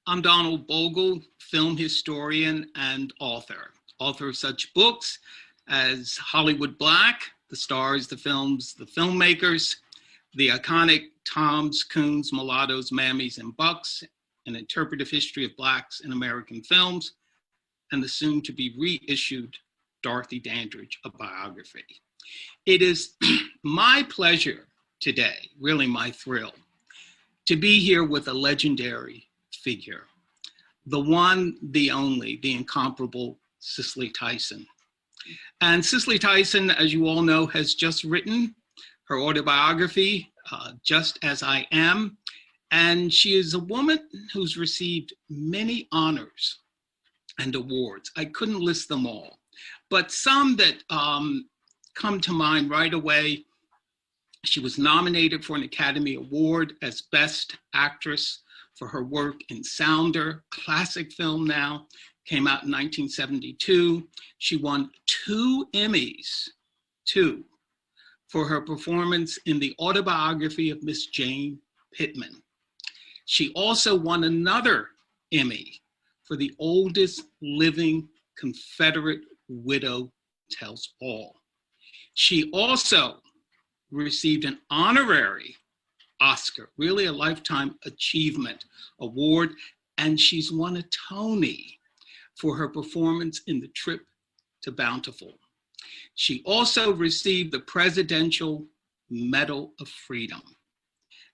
I'm Donald Bogle, film historian and author of such books as Hollywood Black, The Stars, the Films, the Filmmakers, the iconic Toms, Coons, Mulattoes, Mammies, and Bucks, An Interpretive History of Blacks in American Films, and the soon-to-be reissued Dorothy Dandridge, a biography. It is my pleasure today, really my thrill, to be here with a legendary figure, the one, the only, the incomparable Cicely Tyson. And Cicely Tyson, as you all know, has just written her autobiography, Just As I Am. And she is a woman who's received many honors and awards. I couldn't list them all, but some that come to mind right away. She was nominated for an Academy Award as Best Actress for her work in Sounder, classic film now, came out in 1972. She won 2 Emmys, 2, for her performance in the Autobiography of Miss Jane Pittman. She also won another Emmy for the oldest living Confederate widow tells all. She also received an honorary Oscar, really a Lifetime Achievement Award, and she's won a Tony for her performance in The Trip to Bountiful. She also received the Presidential Medal of Freedom.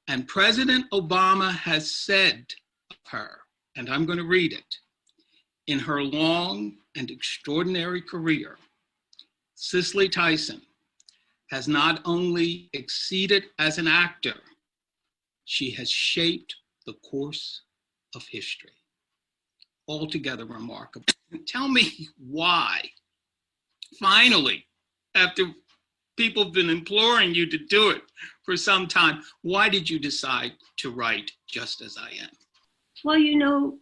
And President Obama has said of her, and I'm going to read it, in her long and extraordinary career, Cicely Tyson has not only exceeded as an actor, she has shaped the course of history. Altogether remarkable. Tell me why, finally, after people have been imploring you to do it for some time, why did you decide to write Just As I Am? Well, you know,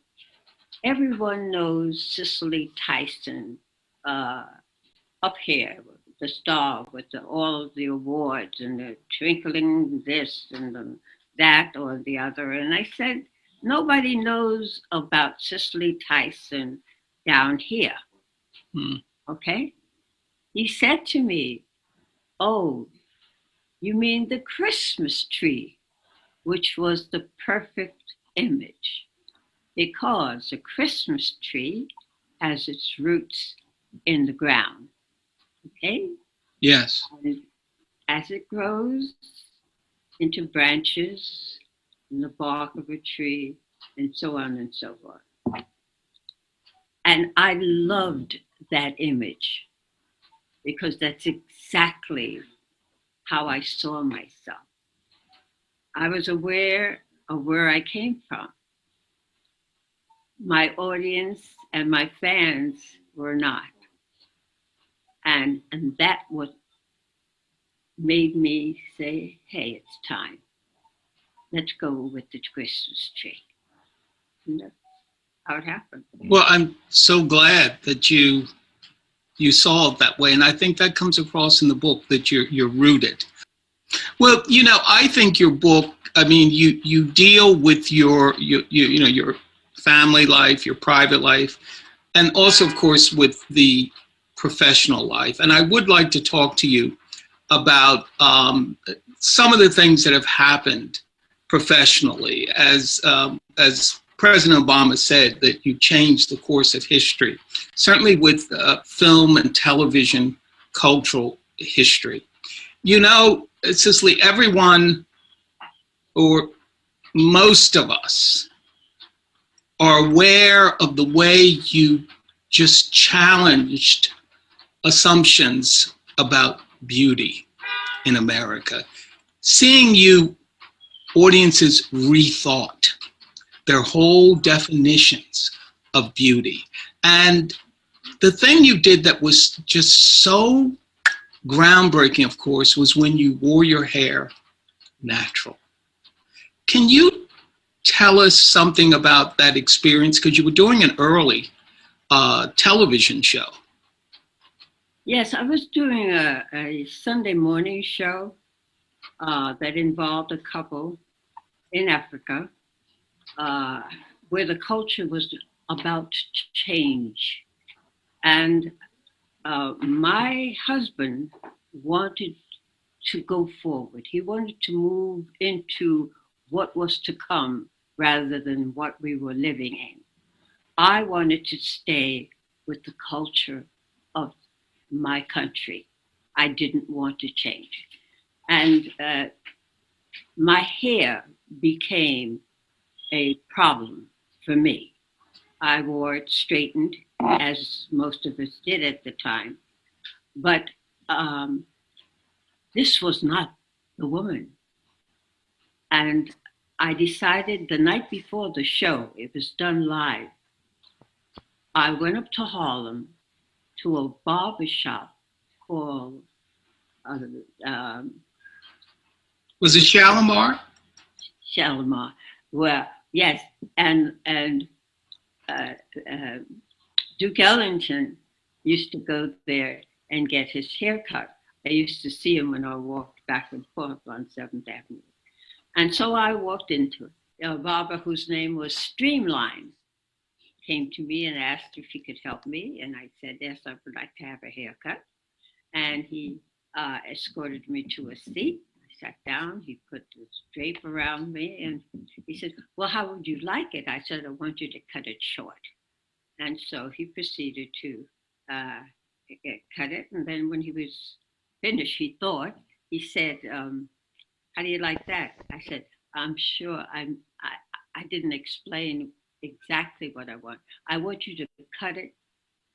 everyone knows Cicely Tyson up here, the star with all of the awards and the twinkling this and that or the other. And I said, nobody knows about Cicely Tyson down here. Okay? He said to me, oh, you mean the Christmas tree, which was the perfect image, because the Christmas tree has its roots in the ground. Okay? Yes. And as it grows into branches in the bark of a tree and so on and so forth. And I loved that image because that's exactly how I saw myself. I was aware of where I came from. My audience and my fans were not. And that was made me say, hey, it's time. Let's go with the Christmas tree. And that's how it happened. Well, I'm so glad that you saw it that way. And I think that comes across in the book, that you're rooted. Well, you know, I think your book, I mean, you deal with your family life, your private life, and also, of course, with the professional life. And I would like to talk to you about some of the things that have happened professionally, as President Obama said, that you changed the course of history, certainly with film and television cultural history. You know, Cicely, everyone, or most of us, are aware of the way you just challenged assumptions about beauty in America. Seeing you, audiences rethought their whole definitions of beauty. And the thing you did that was just so groundbreaking, of course, was when you wore your hair natural. Can you tell us something about that experience? Because you were doing an early television show. Yes, I was doing a Sunday morning show that involved a couple in Africa where the culture was about to change. And my husband wanted to go forward. He wanted to move into what was to come rather than what we were living in. I wanted to stay with the culture of my country. I didn't want to change. And my hair became a problem for me. I wore it straightened, as most of us did at the time. But this was not the woman. And I decided the night before the show, it was done live, I went up to Harlem to a barber shop called, uh, um, Was it Shalimar? Shalimar, where, yes, and uh, uh, Duke Ellington used to go there and get his hair cut. I used to see him when I walked back and forth on 7th Avenue. And so I walked into it. A barber whose name was Streamline came to me and asked if he could help me. And I said, yes, I would like to have a haircut. And he escorted me to a seat. I sat down, he put the drape around me, and he said, well, how would you like it? I said, I want you to cut it short. And so he proceeded to cut it. And then when he was finished, he said, how do you like that? I said, I'm sure I didn't explain exactly what I want. I want you to cut it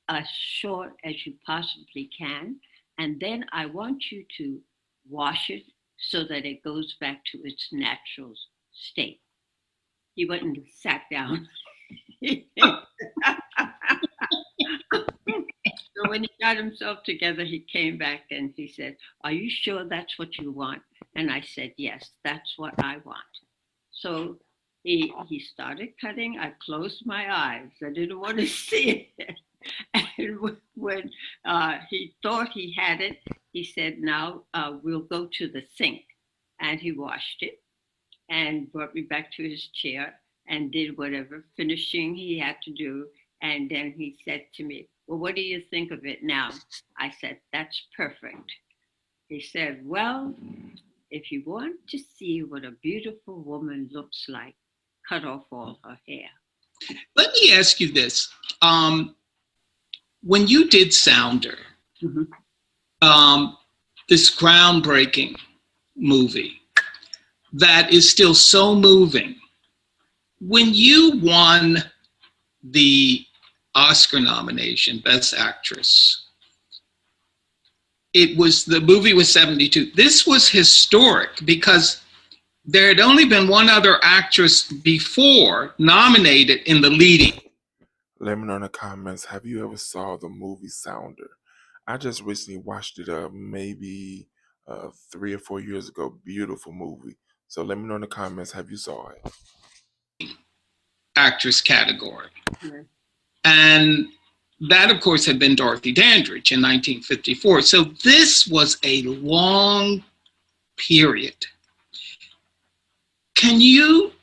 as short as you possibly can. And then I want you to wash it so that it goes back to its natural state. He went and sat down. So when he got himself together, he came back and he said, are you sure that's what you want? And I said, yes, that's what I want. So he started cutting. I closed my eyes. I didn't want to see it. And when he thought he had it, he said, now we'll go to the sink. And he washed it and brought me back to his chair and did whatever finishing he had to do. And then he said to me, well, what do you think of it now? I said, that's perfect. He said, well, if you want to see what a beautiful woman looks like, cut off all her hair. Let me ask you this. When you did Sounder, this groundbreaking movie that is still so moving, when you won the Oscar nomination, Best Actress, the movie was 72. This was historic because there had only been one other actress before nominated in the leading. Let me know in the comments, have you ever saw the movie Sounder? I just recently watched it maybe 3 or 4 years ago. Beautiful movie. So let me know in the comments, have you saw it? Actress category. Mm-hmm. And that, of course, had been Dorothy Dandridge in 1954. So this was a long period. Can you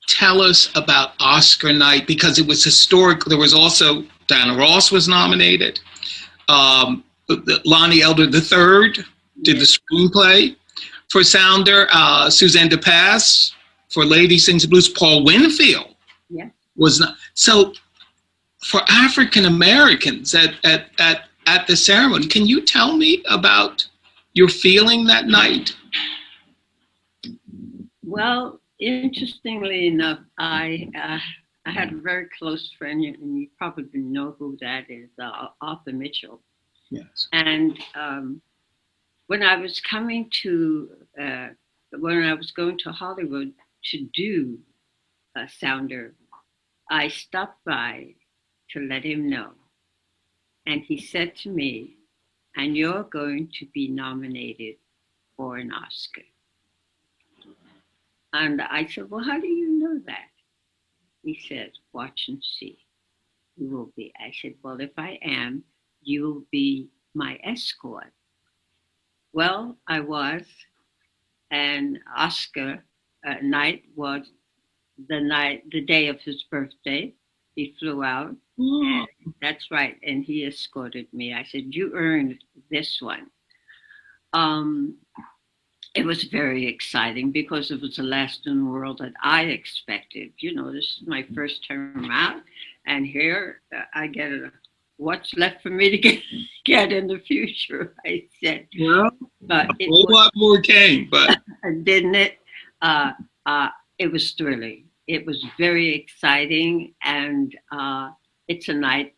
tell us about Oscar night? Because it was historic. There was also, Diana Ross was nominated. Lonnie Elder III did the screenplay for Sounder. Suzanne DePass for Lady Sings the Blues. Paul Winfield was not. So for African Americans at the ceremony, can you tell me about your feeling that night? Well, interestingly enough, I had a very close friend, and you probably know who that is, Arthur Mitchell. Yes. And when I was going to Hollywood to do Sounder, I stopped by to let him know. And he said to me, and you're going to be nominated for an Oscar. And I said, well, how do you know that? He said, watch and see. You will be. I said, well, if I am, you will be my escort. Well, I was. And Oscar night was the day of his birthday. He flew out. Oh, That's right, and he escorted me. I said, "You earned this one." Um, it was very exciting because it was the last in the world that I expected. You know, this is my first term out, and here I get what's left for me to get in the future. I said, well, but a it whole was, lot more came, but didn't it? Uh, it was thrilling. It was very exciting, and it's a night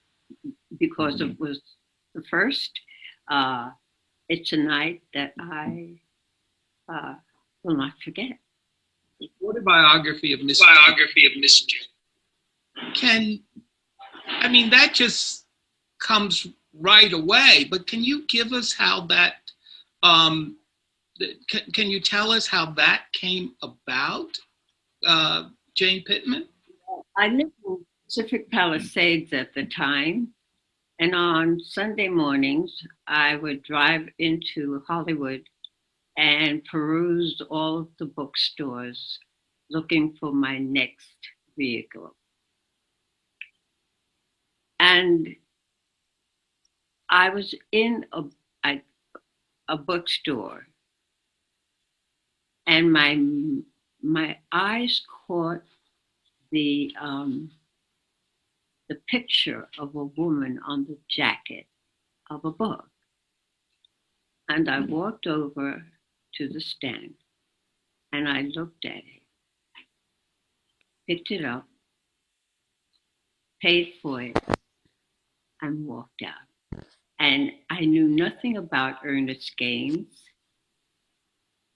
because it was the first. Uh, it's a night that I uh, will not forget. autobiography of Miss Can I mean that just comes right away, but can you give us how that um, can you tell us how that came about, Jane Pittman? I lived in Pacific Palisades at the time, and on Sunday mornings, I would drive into Hollywood and peruse all of the bookstores looking for my next vehicle. And I was in a, a bookstore, and my eyes caught the the picture of a woman on the jacket of a book. And I walked over to the stand and I looked at it, picked it up, paid for it, and walked out. And I knew nothing about Ernest Gaines.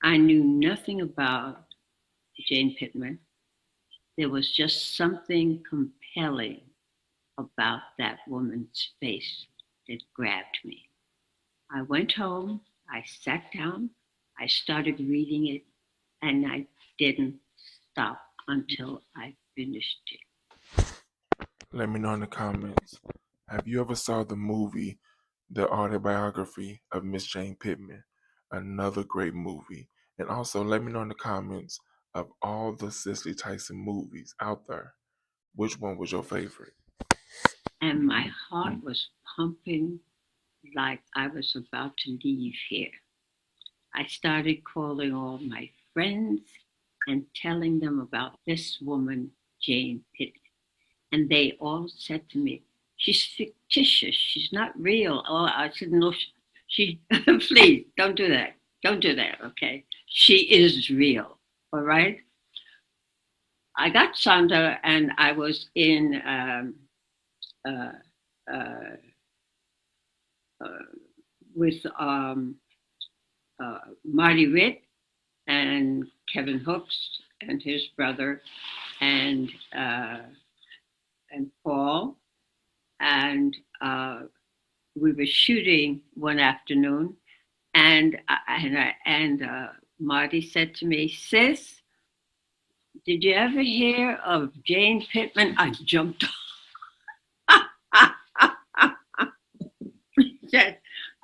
I knew nothing about Jane Pittman. There was just something compelling about that woman's face that grabbed me. I went home, I sat down, I started reading it, and I didn't stop until I finished it. Let me know in the comments. Have you ever saw the movie, The Autobiography of Miss Jane Pittman? Another great movie. And also let me know in the comments of all the Cicely Tyson movies out there, which one was your favorite? And my heart was pumping like I was about to leave here. I started calling all my friends and telling them about this woman, Jane Pittman. And they all said to me, "She's fictitious. She's not real." Oh, I said, "No, she please don't do that. Don't do that, okay? She is real, all right?" I got Sandra and I was in uh, uh, uh, with Marty Witt and Kevin Hooks and his brother and uh, and Paul, and we were shooting one afternoon, and Marty said to me, "Sis, did you ever hear of Jane Pittman?" I jumped.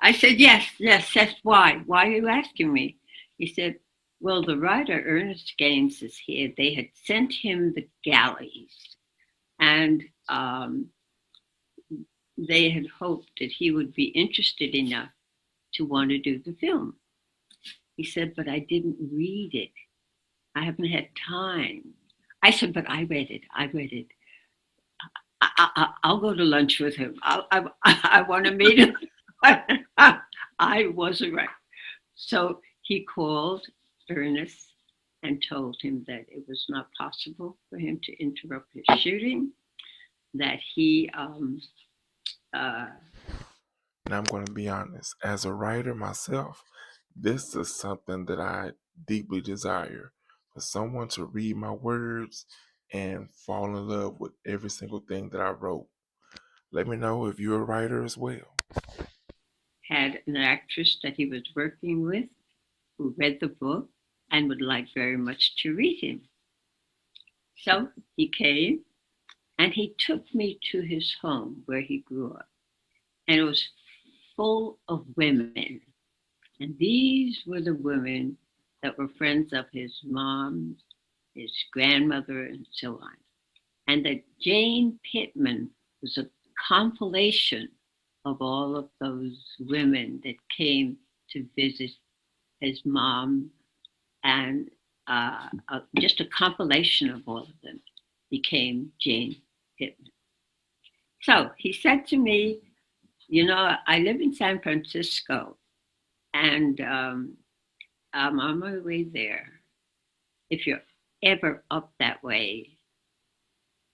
I said, "Yes, yes, that's why. Why are you asking me?" He said, "Well, the writer Ernest Gaines is here. They had sent him the galleys, and um, they had hoped that he would be interested enough to want to do the film." He said, "But I didn't read it. I haven't had time." I said, "But I read it. I read it. I'll go to lunch with him. I want to meet him." I wasn't right. So he called Ernest and told him that it was not possible for him to interrupt his shooting, that he uh, Now I'm going to be honest. As a writer myself, this is something that I deeply desire, for someone to read my words and fall in love with every single thing that I wrote. Let me know if you're a writer as well. had an actress that he was working with who read the book and would like very much to read him. So he came and he took me to his home where he grew up. And it was full of women. And these were the women that were friends of his mom his grandmother, and so on. And that Jane Pittman was a compilation of all of those women that came to visit his mom, and just a compilation of all of them became Jane Pittman. So he said to me, you know, I live in San Francisco, and I'm on my way there. If you're ever up that way,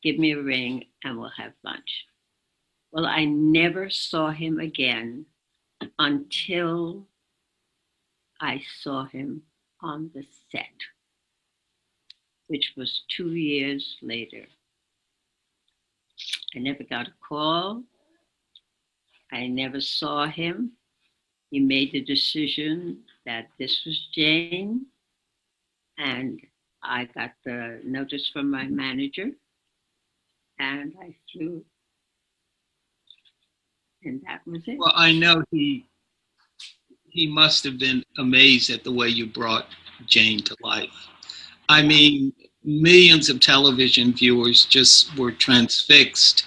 give me a ring and we'll have lunch. Well, I never saw him again until I saw him on the set, which was 2 years later. I never got a call. I never saw him. He made the decision that this was Jane, and I got the notice from my manager, and I flew, and that was it. Well, I know he must have been amazed at the way you brought Jane to life. I mean, millions of television viewers just were transfixed.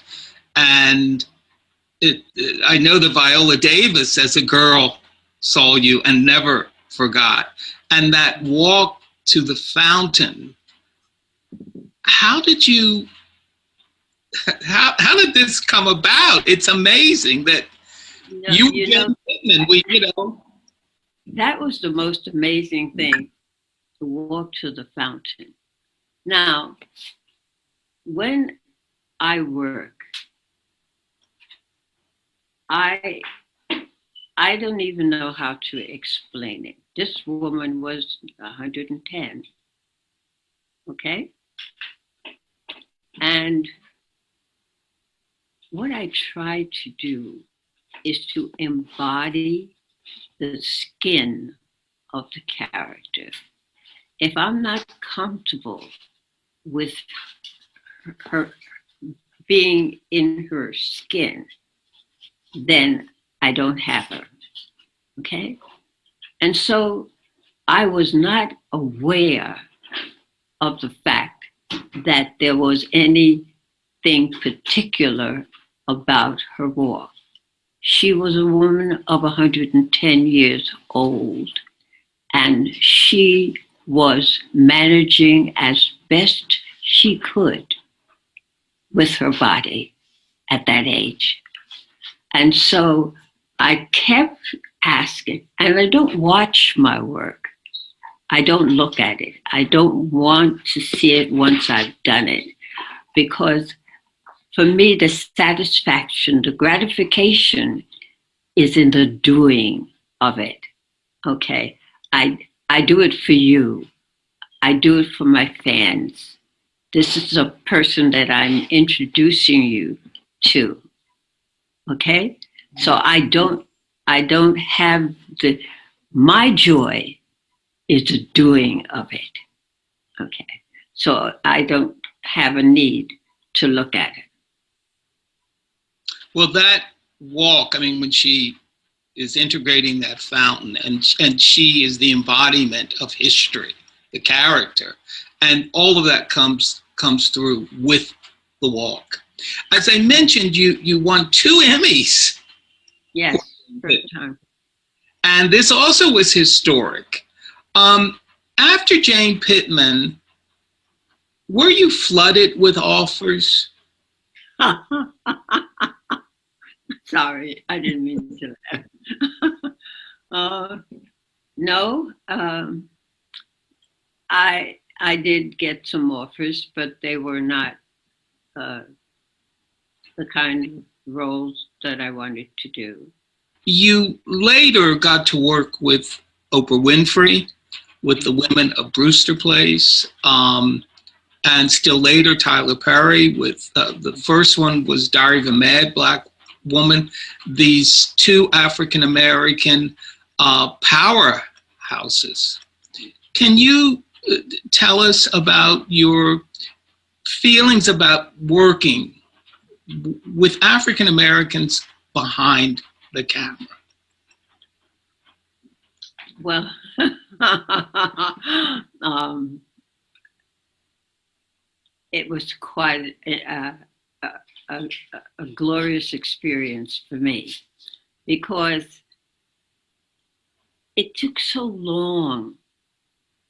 And I know that Viola Davis, as a girl, saw you and never forgot. And that walk to the fountain, how did this come about? It's amazing that you Jane Pittman, that was the most amazing thing, to walk to the fountain. Now, when I work, I don't even know how to explain it. This woman was 110, okay? And what I try to do is to embody the skin of the character. If I'm not comfortable with her being in her skin, then I don't have her, okay? And so I was not aware of the fact that there was anything particular about her walk. She was a woman of 110 years old, and she was managing as best she could with her body at that age. And so I kept asking, and I don't watch my work. I don't look at it. I don't want to see it once I've done it, because for me, the satisfaction, the gratification is in the doing of it, okay? I do it for you. I do it for my fans. This is a person that I'm introducing you to, okay? So I don't have my joy is the doing of it, okay? So I don't have a need to look at it. Well, that walk, I mean, when she is integrating that fountain, and she is the embodiment of history, the character, and all of that comes through with the walk. As I mentioned, you won 2 Emmys. Yes, first time. And this also was historic. After Jane Pittman, were you flooded with offers? Sorry, I didn't mean to laugh. No, I did get some offers, but they were not the kind of roles that I wanted to do. You later got to work with Oprah Winfrey, with the women of Brewster Place, and still later Tyler Perry with the first one was Diary of a Mad Black Woman. These 2 African-American powerhouses. Can you tell us about your feelings about working with African-Americans behind the camera? Well, it was quite a, a glorious experience for me, because it took so long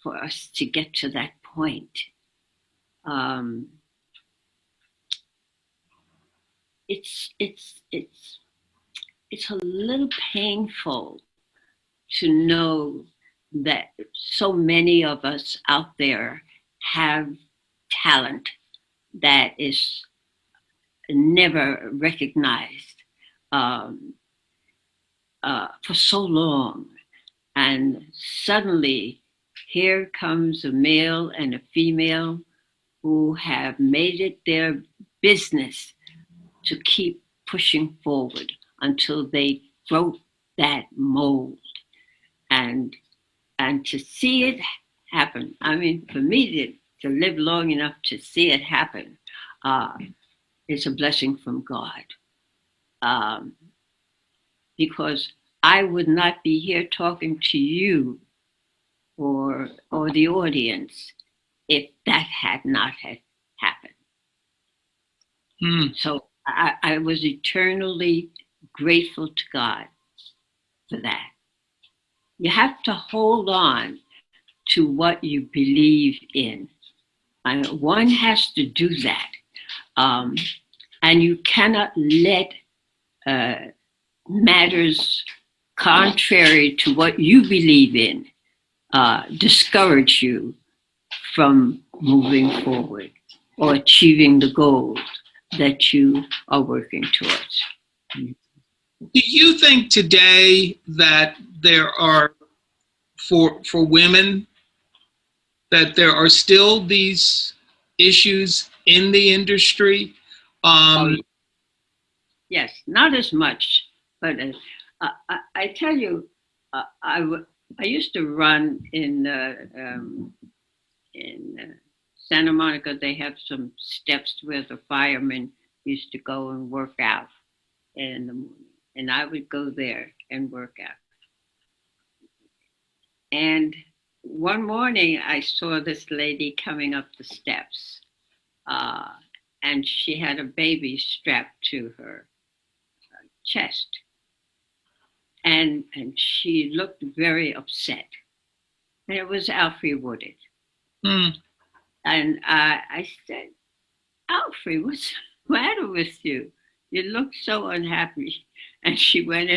for us to get to that point. Um, it's a little painful to know that so many of us out there have talent that is never recognized um, for so long. And suddenly, here comes a male and a female who have made it their business to keep pushing forward until they broke that mold. And to see it happen, I mean, for me to live long enough to see it happen is a blessing from God. Um, because I would not be here talking to you or the audience if that had not had happened. So I was eternally grateful to God for that. You have to hold on to what you believe in. And one has to do that. And you cannot let matters contrary to what you believe in discourage you from moving forward or achieving the goals that you are working towards. Do you think today that there are, for women, that there are still these issues in the industry? Yes, not as much, but I tell you, I used to run in Santa Monica. They have some steps where the firemen used to go and work out in the morning, and I would go there and work out. And one morning, I saw this lady coming up the steps, and she had a baby strapped to her chest. And she looked very upset. And it was Alfre Woodard. And I said, Alfre, what's the matter with you? You look so unhappy. And she went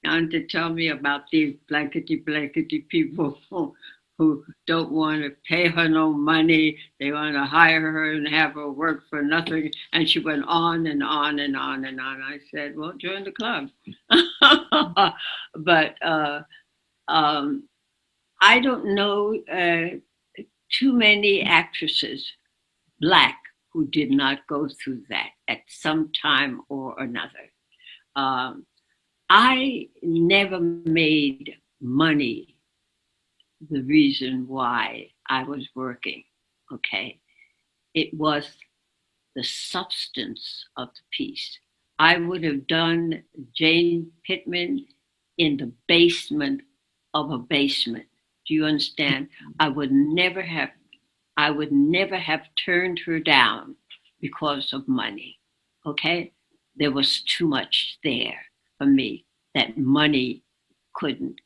on to tell me about these blankety people who don't want to pay her no money. They want to hire her and have her work for nothing. And she went on and on and on and on. I said, well, join the club. But I don't know too many actresses, Black, who did not go through that at some time or another. I never made money the reason why I was working, okay? It was the substance of the piece. I would have done Jane Pittman in the basement of a basement. Do you understand? I would never have turned her down because of money, okay? There was too much there for me that money couldn't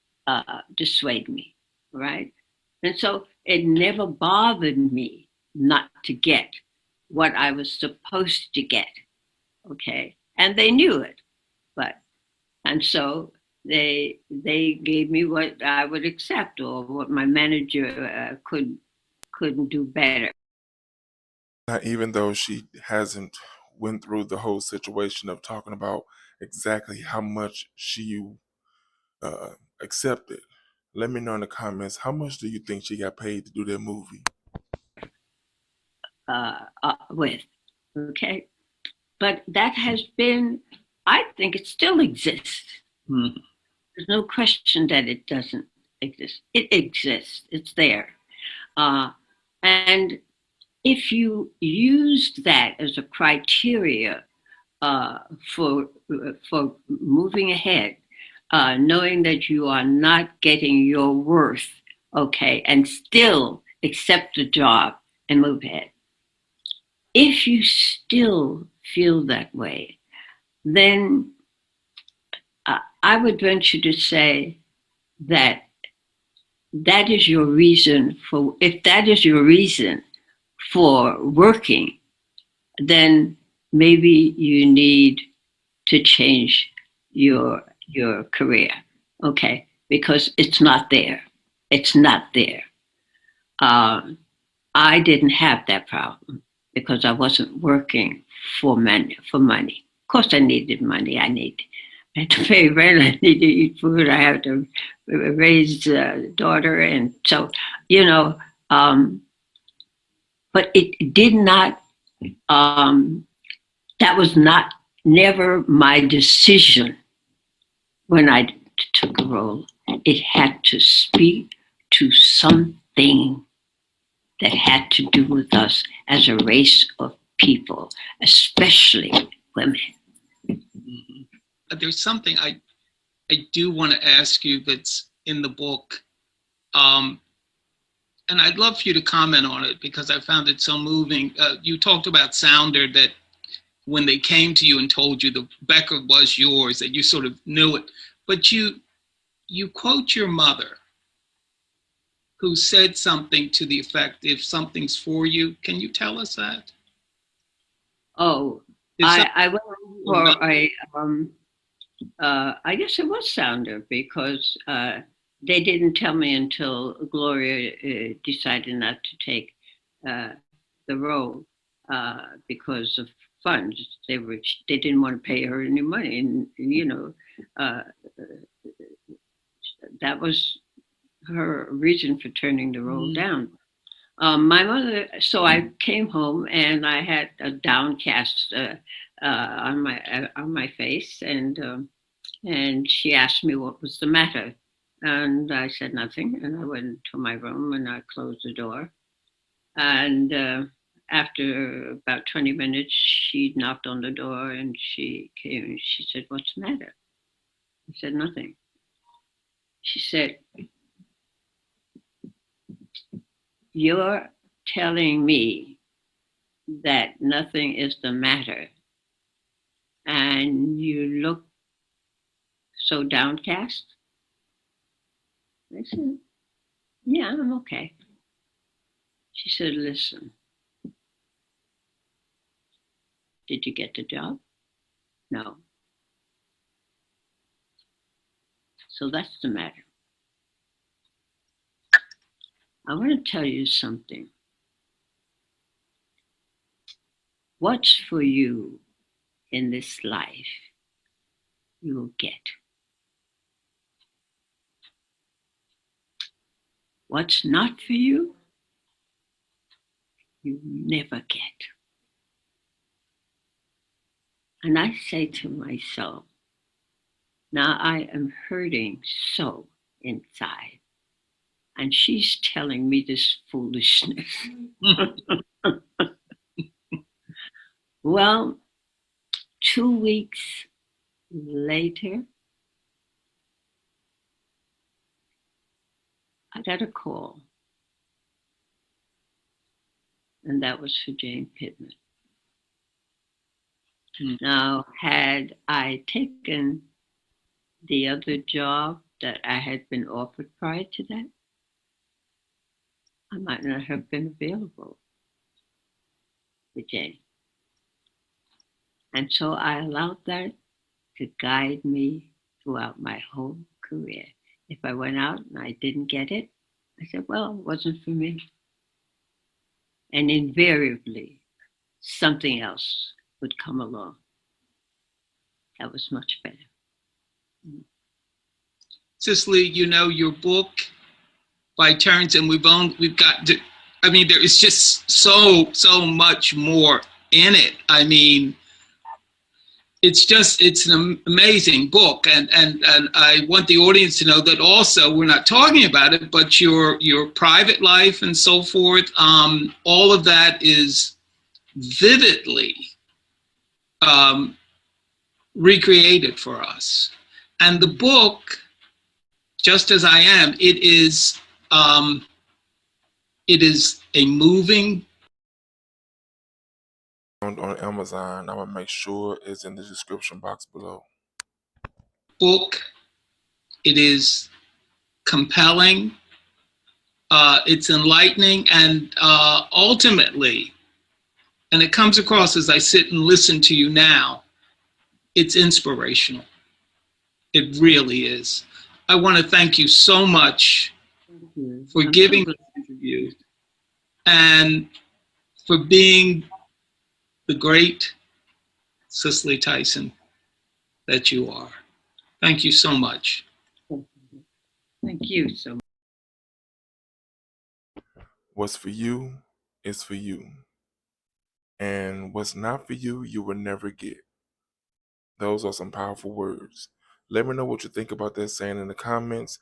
dissuade me, right? And so it never bothered me not to get what I was supposed to get, okay? And they knew it, and so they gave me what I would accept or what my manager couldn't do better. Now, even though she hasn't went through the whole situation of talking about exactly how much she accepted, let me know in the comments, how much do you think she got paid to do that movie? With, okay? But that has been, I think it still exists. There's no question that it doesn't exist. It exists, it's there. And if you used that as a criteria for moving ahead, knowing that you are not getting your worth, okay, and still accept the job and move ahead, if you still feel that way, then I would venture to say that that is your reason for, if that is your reason for working, then maybe you need to change your career, okay? Because it's not there. It's not there. Um, I didn't have that problem because I wasn't working for money. For money, of course, I needed money. I had to pay rent. I need to eat food. I have to raise a daughter, and so you know. But it did not. Um, that was not never my decision when I took a role. It had to speak to something that had to do with us as a race of people, especially women. There's something I do want to ask you that's in the book. And I'd love for you to comment on it because I found it so moving. You talked about Sounder, that when they came to you and told you the Becker was yours, that you sort of knew it. But you quote your mother, who said something to the effect, if something's for you. Can you tell us that? Oh, I went for a, I guess it was Sounder because they didn't tell me until Gloria decided not to take uh, the role because of funds. They didn't want to pay her any money, and uh, that was her reason for turning the role down. My mother, so I came home and I had a downcast on my face, and she asked me what was the matter, and I said nothing, and I went to my room and I closed the door, and after about 20 minutes, she knocked on the door and she came and she said, "What's the matter?" I said, "Nothing." She said, "You're telling me that nothing is the matter, and you look so downcast?" I said, "Yeah, I'm okay." She said, "Listen, did you get the job?" "No." "So that's the matter. I want to tell you something. What's for you in this life, you will get. What's not for you, you never get." And I say to myself, now I am hurting so inside, and she's telling me this foolishness. Well, 2 weeks later, I got a call, and that was for Jane Pittman. Now, had I taken the other job that I had been offered prior to that, I might not have been available for Jane. And so I allowed that to guide me throughout my whole career. If I went out and I didn't get it, I said, well, it wasn't for me. And invariably, something else would come along that was much better. Cicely, your book by turns, and we've got to, there is just so much more in it. It's an amazing book, and I want the audience to know that also we're not talking about it, but your private life and so forth, all of that is vividly recreated for us. And the book, Just As I Am, it is a moving on Amazon. I'm gonna make sure it's in the description box below. Book. It is compelling. It's enlightening, and ultimately, and it comes across as I sit and listen to you now, it's inspirational. It really is. I want to thank you so much for giving this interview and for being the great Cicely Tyson that you are. Thank you so much. Thank you so much. What's for you is for you. And what's not for you, you will never get. Those are some powerful words. Let me know what you think about that saying in the comments.